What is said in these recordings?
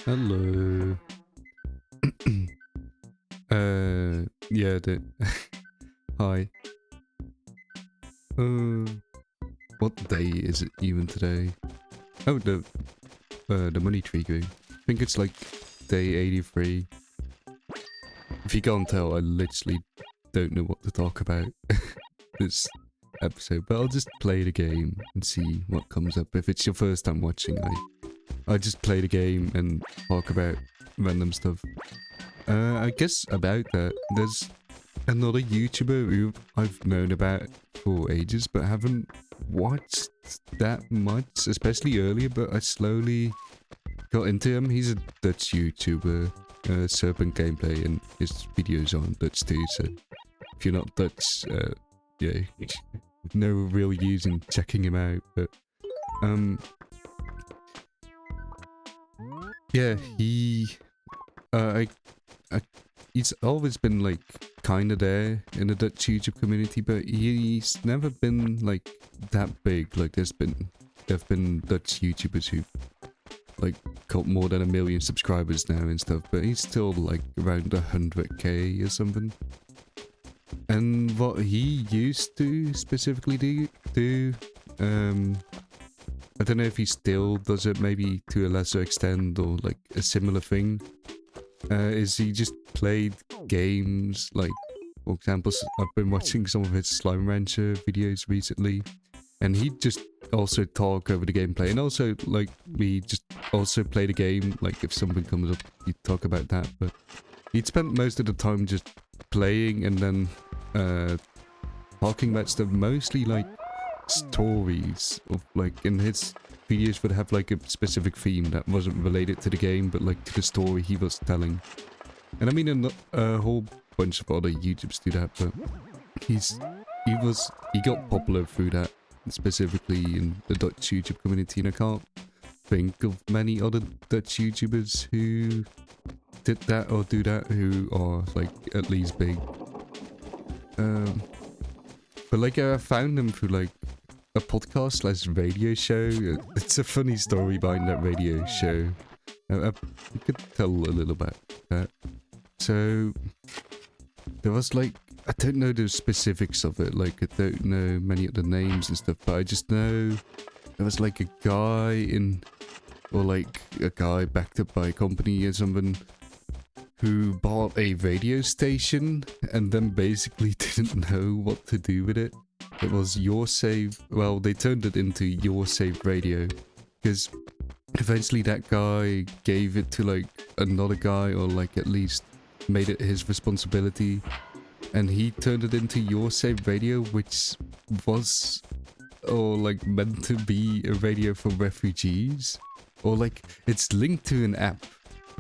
Hello. Yeah, hi. Uh, what day is it even today? Oh, the money tree game. I think it's like day 83. If you can't tell, I literally don't know what to talk about this episode, but I'll just play the game and see what comes up. If it's your first time watching, I just play the game and talk about random stuff. I guess about that, there's another YouTuber who I've known about for ages, but haven't watched that much, especially earlier, but I slowly got into him. He's a Dutch YouTuber, Serpent Gameplay, and his videos are on Dutch too, so if you're not Dutch, yeah, no real use in checking him out, but, yeah, I he's always been like kind of there in the Dutch YouTube community, but he's never been like that big. Like there've been Dutch YouTubers who've like got more than 1 million subscribers now and stuff, but he's still like around 100k or something. And what he used to specifically do, I don't know if he still does it, maybe to a lesser extent or like a similar thing. Is he just played games, like, for example, I've been watching some of his Slime Rancher videos recently, and he just also talk over the gameplay, and also, like, we just also play the game, like, if something comes up, he talk about that, but he'd spent most of the time just playing and then, talking about stuff, mostly, like, stories of, like, in his videos would have like a specific theme that wasn't related to the game, but like to the story he was telling. And I mean, a whole bunch of other YouTubers do that, but he got popular through that, specifically in the Dutch YouTube community, and I can't think of many other Dutch YouTubers who did that or do that who are like at least big. But like I found them through like a podcast slash radio show. It's a funny story behind that radio show. You could tell a little about that. So there was like, I don't know the specifics of it. Like I don't know many of the names and stuff, but I just know there was like a guy in, or like a guy backed up by a company or something, who bought a radio station and then basically didn't know what to do with it. It was Your Save. Well, they turned it into Your Save Radio, because eventually that guy gave it to like another guy, or like at least made it his responsibility, and he turned it into Your Save Radio, which was, or like meant to be a radio for refugees, or like it's linked to an app,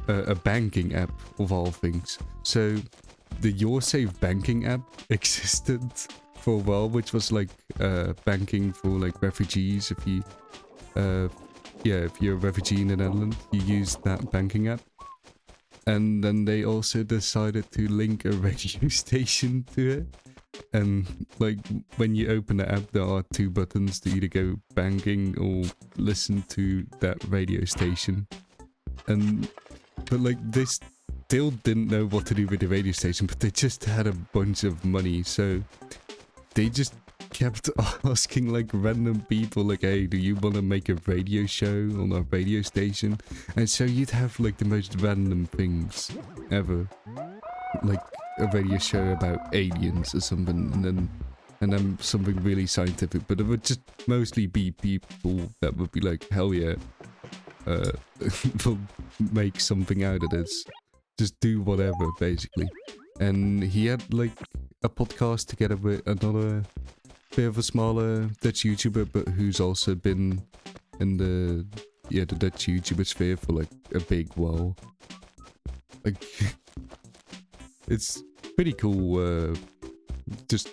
a banking app of all things. So the Your Save banking app existed for a while, which was like banking for like refugees. If you if you're a refugee in the Netherlands, you use that banking app. And then they also decided to link a radio station to it, and like when you open the app, there are 2 buttons to either go banking or listen to that radio station. And but like they still didn't know what to do with the radio station, but they just had a bunch of money, so they just kept asking like random people like, hey, do you want to make a radio show on our radio station? And so you'd have like the most random things ever, like a radio show about aliens or something, and then something really scientific, but it would just mostly be people that would be like, hell yeah, we'll make something out of this, just do whatever basically. And he had like a podcast together with another bit of a smaller Dutch YouTuber, but who's also been in the Dutch YouTuber sphere for like a big while. Like it's pretty cool just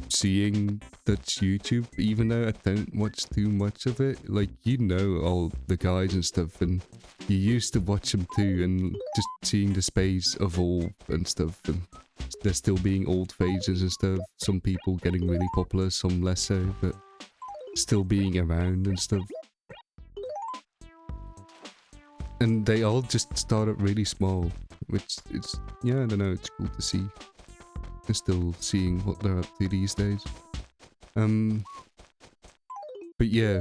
seeing Dutch YouTube, even though I don't watch too much of it. Like, you know all the guys and stuff, and you used to watch them too, and just seeing the space evolve and stuff, and there still being old phases and stuff, some people getting really popular, some less so, but still being around and stuff. and they all just started really small, which it's, yeah, I don't know, it's cool to see. I'm still seeing what they're up to these days. But yeah,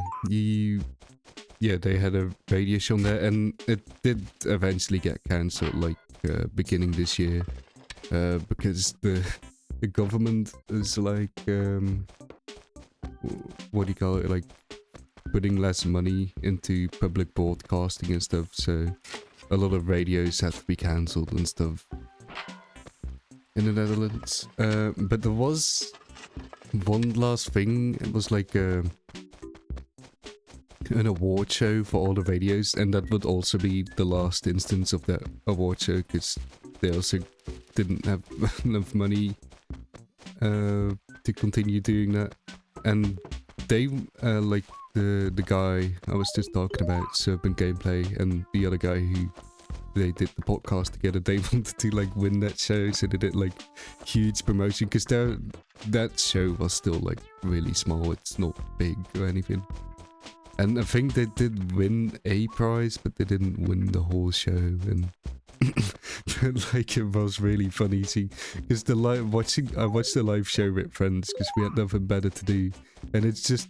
they had a radio show on there, and it did eventually get cancelled, like beginning this year, because the government is like, what do you call it, like putting less money into public broadcasting and stuff, so a lot of radios had to be cancelled and stuff in the Netherlands. But there was one last thing. It was like an award show for all the radios, and that would also be the last instance of that award show, because they also didn't have enough money to continue doing that. And they, like the guy I was just talking about, Serpent Gameplay, and the other guy who they did the podcast together, they wanted to like win that show, so they did like huge promotion, because that show was still like really small, it's not big or anything. And I think they did win a prize, but they didn't win the whole show. And but like, it was really funny seeing, because I watched the live show with friends because we had nothing better to do, and it's just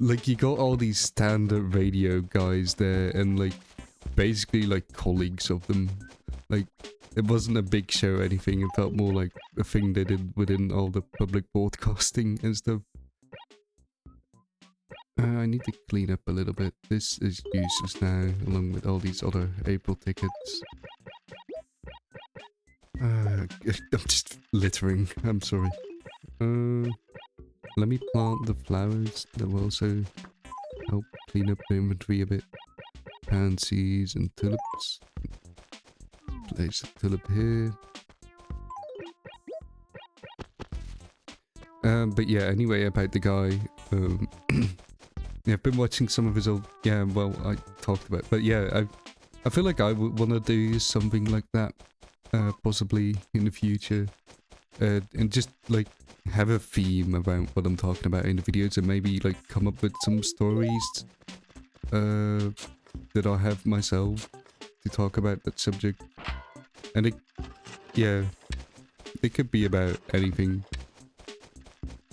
like you got all these standard radio guys there, and like basically like colleagues of them. Like, it wasn't a big show or anything. It felt more like a thing they did within all the public broadcasting and stuff. I need to clean up a little bit. This is useless now, along with all these other April tickets. I'm just littering. I'm sorry. Let me plant the flowers. That will also help clean up the inventory a bit. Pansies and tulips. Place a tulip here. But yeah, anyway, about the guy. Yeah, I've been watching some of his old... Yeah, well, I talked about... But yeah, I feel like I would want to do something like that, possibly in the future. And just, like, have a theme about what I'm talking about in the videos, and maybe, like, come up with some stories that I have myself to talk about that subject. And it could be about anything.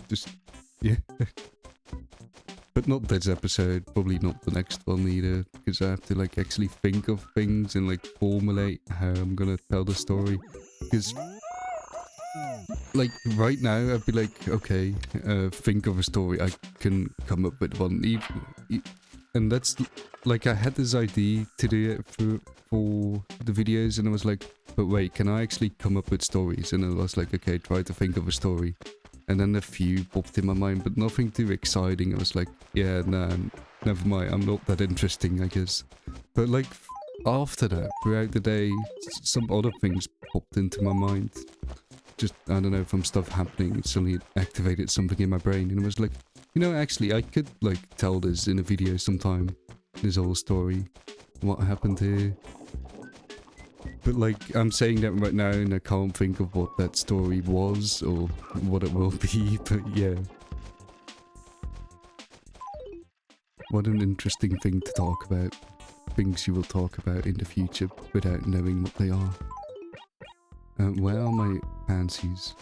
Just, yeah. But not this episode, probably not the next one either, because I have to like actually think of things and like formulate how I'm gonna tell the story. Because like right now I'd be like, okay, think of a story, I can come up with one. And that's like, I had this idea to do it for the videos, and I was like, but wait, can I actually come up with stories? And I was like, okay, try to think of a story. And then a few popped in my mind, but nothing too exciting. I was like, yeah, nah, never mind. I'm not that interesting, I guess. But like, after that, throughout the day, some other things popped into my mind. Just, I don't know, from stuff happening, it suddenly activated something in my brain. And it was like, you know, actually, I could like tell this in a video sometime. This whole story. What happened here. But like, I'm saying that right now and I can't think of what that story was or what it will be, but yeah. What an interesting thing to talk about. Things you will talk about in the future without knowing what they are. Where are my pansies?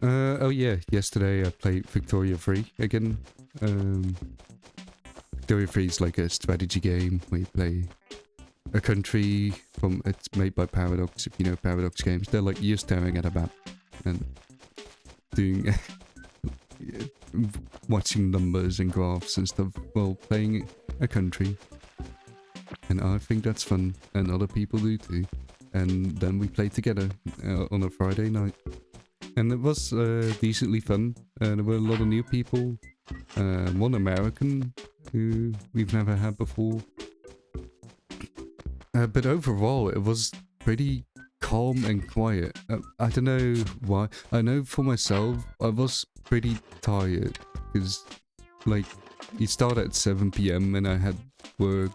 Oh yeah, yesterday I played Victoria 3 again. Victoria 3 is like a strategy game where you play a country from... It's made by Paradox, if you know Paradox games. They're like, you're staring at a map and doing... watching numbers and graphs and stuff while playing a country. And I think that's fun, and other people do too. And then we play together on a Friday night. And it was decently fun. There were a lot of new people. One American who we've never had before. But overall, it was pretty calm and quiet. I don't know why. I know for myself, I was pretty tired. Because, like, you start at 7 PM and I had work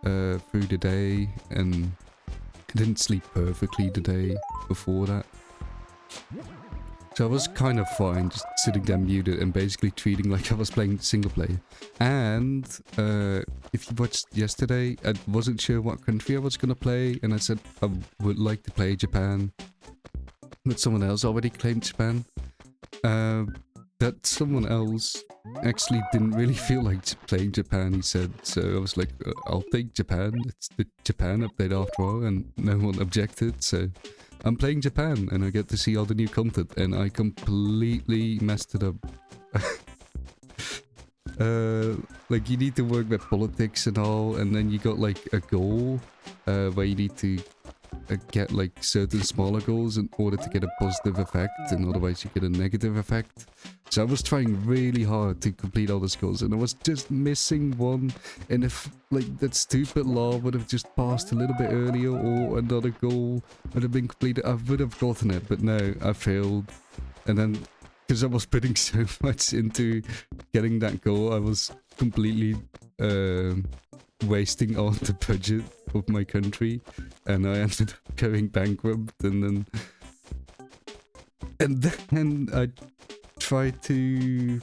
through the day. And I didn't sleep perfectly the day before that. So I was kind of fine, just sitting there muted and basically treating like I was playing single player. And if you watched yesterday, I wasn't sure what country I was gonna play, and I said I would like to play Japan, but someone else already claimed Japan. That someone else actually didn't really feel like playing Japan, he said. So I was like, I'll take Japan. It's the Japan update after all, and no one objected, so I'm playing Japan, and I get to see all the new content, and I completely messed it up. Like, you need to work with politics and all, and then you got like a goal where you need to get like certain smaller goals in order to get a positive effect, and otherwise you get a negative effect. So I was trying really hard to complete all those goals, and I was just missing one. And if like that stupid law would have just passed a little bit earlier, or another goal would have been completed, I would have gotten it. But no, I failed. And then because I was putting so much into getting that goal, I was completely wasting all the budget of my country, and I ended up going bankrupt. And then I tried to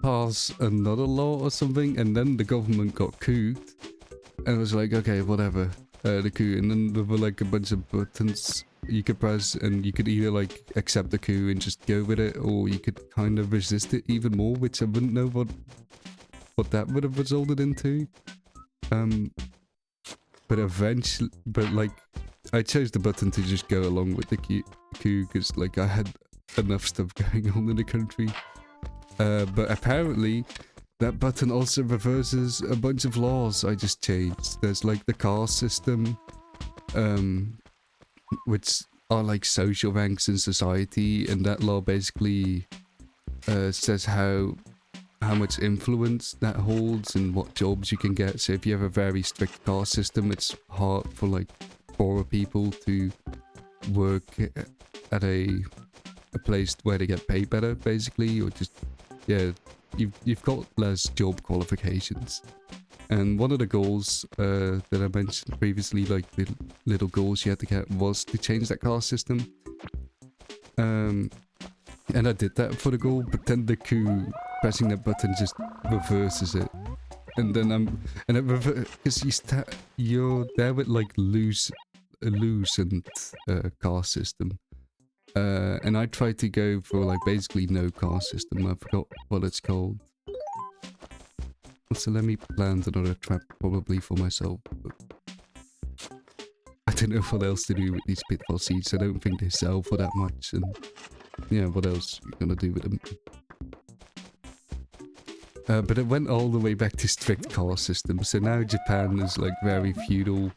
pass another law or something, and then the government got couped, and I was like, okay, whatever, the coup. And then there were like a bunch of buttons you could press, and you could either like accept the coup and just go with it, or you could kind of resist it even more, which I wouldn't know what that would have resulted into. But eventually, like, I chose the button to just go along with the coup, because like I had enough stuff going on in the country. But apparently that button also reverses a bunch of laws I just changed. There's like the caste system, which are like social ranks in society, and that law basically says how much influence that holds and what jobs you can get. So if you have a very strict caste system, it's hard for like poorer people to work at a place where they get paid better, basically, or just, yeah, you've got less job qualifications. And one of the goals that I mentioned previously, like the little goals you had to get, was to change that caste system. And I did that for the goal, but then the coup, pressing that button just reverses it. And then because you're there with like loosened caste system. And I tried to go for like basically no caste system. I forgot what it's called. So let me plant another trap probably for myself. But I don't know what else to do with these pitfall seeds. I don't think they sell for that much. And yeah, what else are you gonna do with them? But it went all the way back to strict caste system. So now Japan is like very feudal.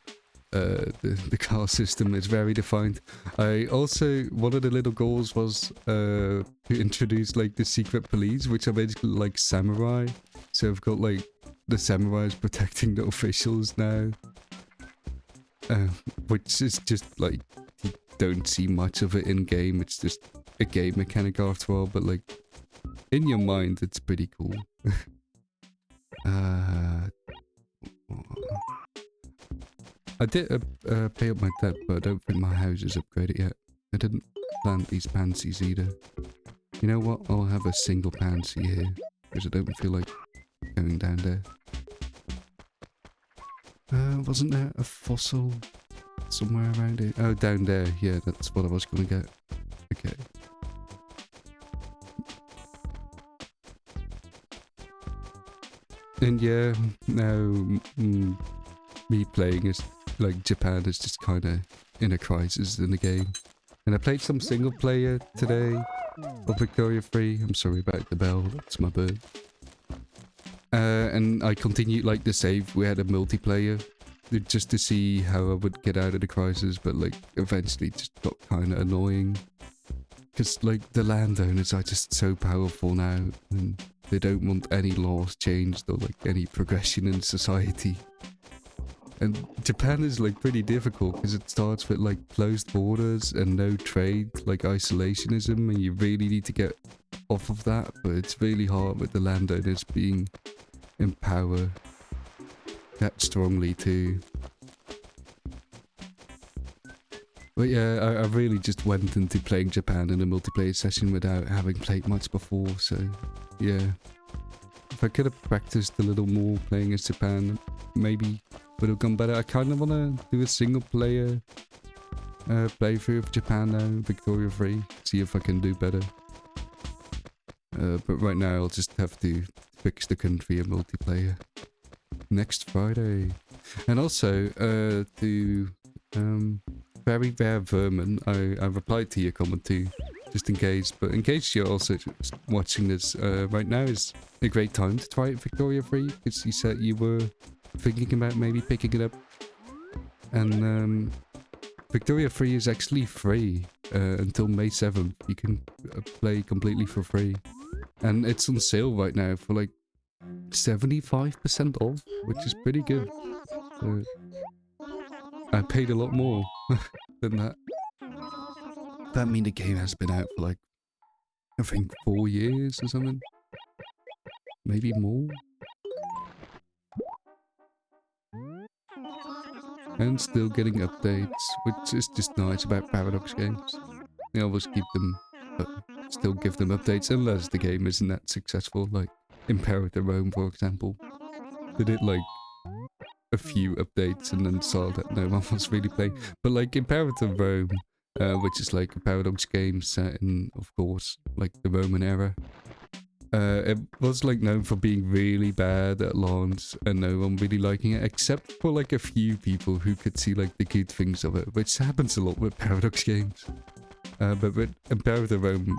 The caste system is very defined. I also, one of the little goals was to introduce like the secret police, which are basically like samurai. So I've got like the samurais protecting the officials now, which is just like, you don't see much of it in game. It's just a game mechanic after all, but like in your mind it's pretty cool. I did pay up my debt, but I don't think my house is upgraded yet. I didn't plant these pansies either. You know what? I'll have a single pansy here, because I don't feel like going down there. Wasn't there a fossil somewhere around here? Oh, down there. Yeah, that's what I was gonna get. Okay. And yeah, now me playing is like Japan is just kind of in a crisis in the game. And I played some single player today of Victoria 3. I'm sorry about the bell, that's my bird. And I continued like the save. We had a multiplayer just to see how I would get out of the crisis, but like eventually it just got kind of annoying. Because like the landowners are just so powerful now, and they don't want any laws changed or like any progression in society. And Japan is like pretty difficult because it starts with like closed borders and no trade, like isolationism, and you really need to get off of that, but it's really hard with the landowners being in power that strongly too. But yeah, I really just went into playing Japan in a multiplayer session without having played much before, so yeah. If I could have practiced a little more playing as Japan, maybe would have gone better. I kind of want to do a single player playthrough of Japan now, Victoria 3, see if I can do better. But right now I'll just have to fix the country in multiplayer next Friday. And also, to Very Rare Vermin, I replied to your comment too, just in case. But in case you're also just watching this, right now is a great time to try it, Victoria 3, because you said you were thinking about maybe picking it up. And Victoria 3 is actually free until May 7th. You can play completely for free. And it's on sale right now for like 75% off, which is pretty good. I paid a lot more than that. That means the game has been out for like, I think 4 years or something. Maybe more. And still getting updates, which is just nice about Paradox games. They always keep them, but still give them updates unless the game isn't that successful, like Imperator Rome, for example. They did like a few updates and then saw that no one was really playing. But like Imperator Rome, which is like a Paradox game set in, of course, like the Roman era. It was like known for being really bad at launch and no one really liking it, except for like a few people who could see like the good things of it, which happens a lot with Paradox games. But with Imperator Rome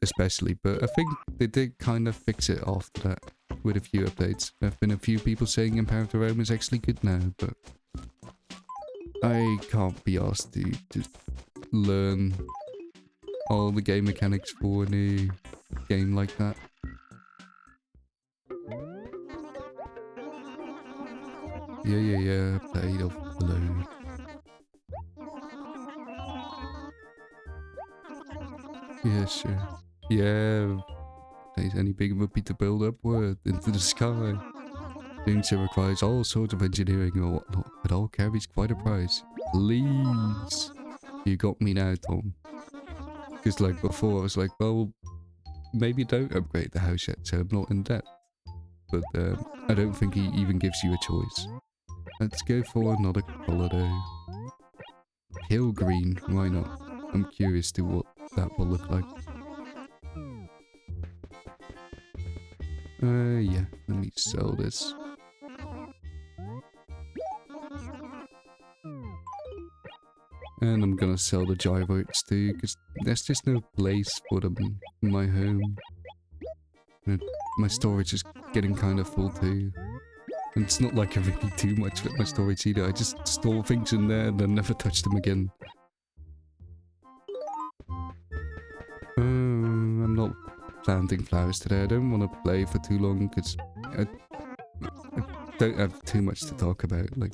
especially, but I think they did kind of fix it after that with a few updates. There have been a few people saying Imperator Rome is actually good now, but I can't be asked to just learn all the game mechanics for a new game like that. Yeah, played off below. Yeah, sure. Yeah, there's any big whoopee to build upward into the sky. Things that requires all sorts of engineering or whatnot, but all carries quite a price. Please. You got me now, Tom. Because like before I was like, well, maybe don't upgrade the house yet, so I'm not in debt. But I don't think he even gives you a choice. Let's go for another color though. Hill green, why not? I'm curious to what that will look like. Yeah, let me sell this. And I'm gonna sell the gyroids too, because there's just no place for them in my home. And my storage is getting kind of full too. And it's not like I really do much with my storage either, I just store things in there and then never touch them again. I'm not planting flowers today, I don't want to play for too long, because I don't have too much to talk about, like...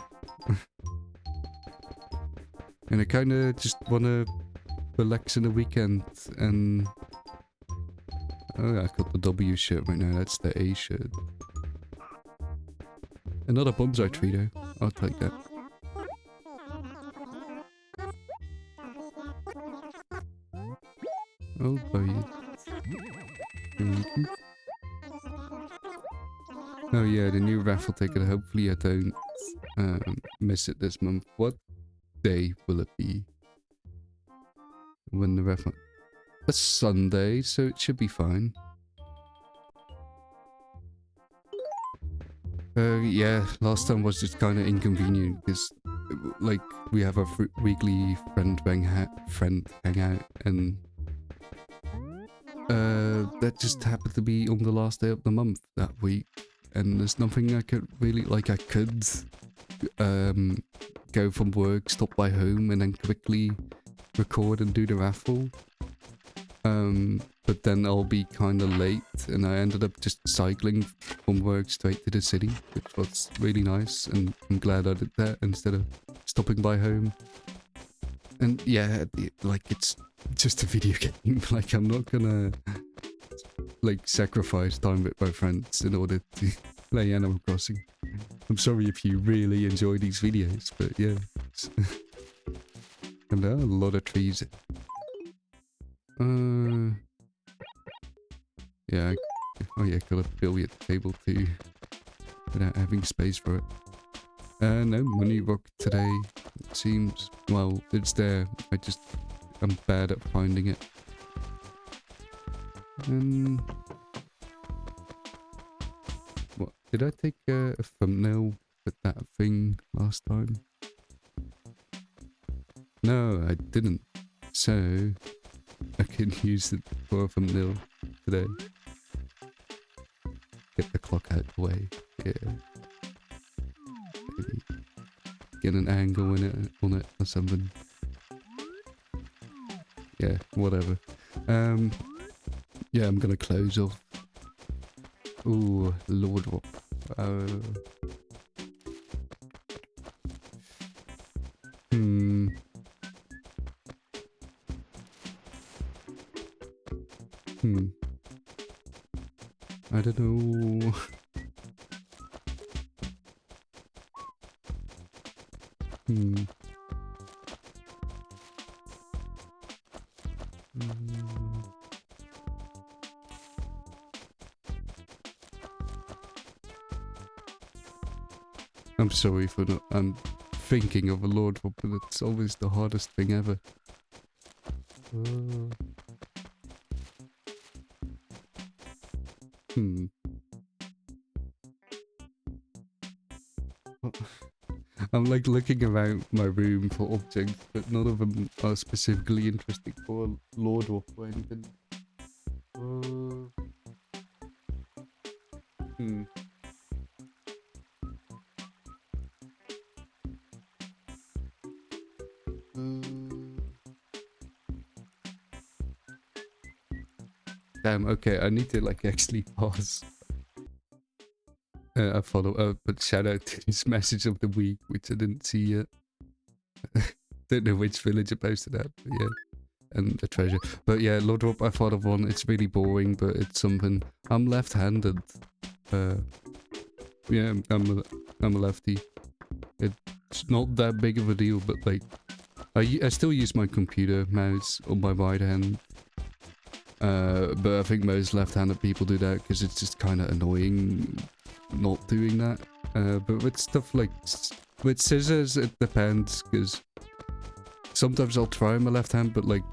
And I kinda just wanna relax in the weekend and... Oh, I've got the W shirt right now, that's the A shirt. Another bonsai tree though, I'll take that. I'll buy it. Thank you. Oh yeah, the new raffle ticket, hopefully I don't miss it this month. What day will it be when the raffle? A Sunday, so it should be fine. Yeah, last time was just kind of inconvenient because like we have a weekly friend hangout and that just happened to be on the last day of the month that week, and there's nothing I could really, like, I could go from work, stop by home, and then quickly record and do the raffle. But then I'll be kind of late, and I ended up just cycling from work straight to the city, which was really nice, and I'm glad I did that instead of stopping by home. And yeah, like, it's just a video game. Like, I'm not gonna, like, sacrifice time with my friends in order to play Animal Crossing. I'm sorry if you really enjoy these videos, but yeah. And there are a lot of trees. Yeah. Oh yeah, got a billiard table too. Without having space for it. No money rock today. It seems, well, it's there. I'm bad at finding it. What? Did I take a thumbnail with that thing last time? No, I didn't. So, I can use it for a thumbnail today. Get the clock out the way. Yeah. Maybe get an angle on it or something. Yeah, whatever. Yeah, I'm gonna close off. Ooh, Lord. I don't know. I'm sorry for not. I'm thinking of a Lord, but it's always the hardest thing ever. I'm like looking around my room for objects, but none of them are specifically interesting for a Lord or anything. Damn, okay, I need to like actually pause. I follow up, but shout out to this message of the week, which I didn't see yet. Don't know which village I posted at, but yeah. And a treasure. But yeah, Lord Drop, I thought of one. It's really boring, but it's something. I'm left-handed. Yeah, I'm a lefty. It's not that big of a deal, but like, I still use my computer mouse on my right hand. But I think most left-handed people do that because it's just kind of annoying not doing that. But with stuff like with scissors, it depends because sometimes I'll try my left hand, but like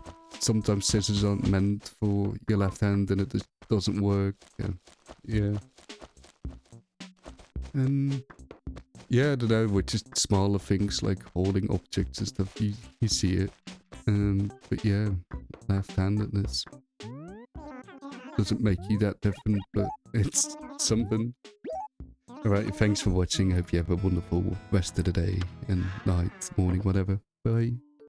sometimes scissors aren't meant for your left hand and it just doesn't work. Yeah. And yeah, I don't know, with just smaller things like holding objects and stuff, you see it. But yeah, left-handedness doesn't make you that different, but it's something. Alright, thanks for watching. I hope you have a wonderful rest of the day and night, morning, whatever. Bye.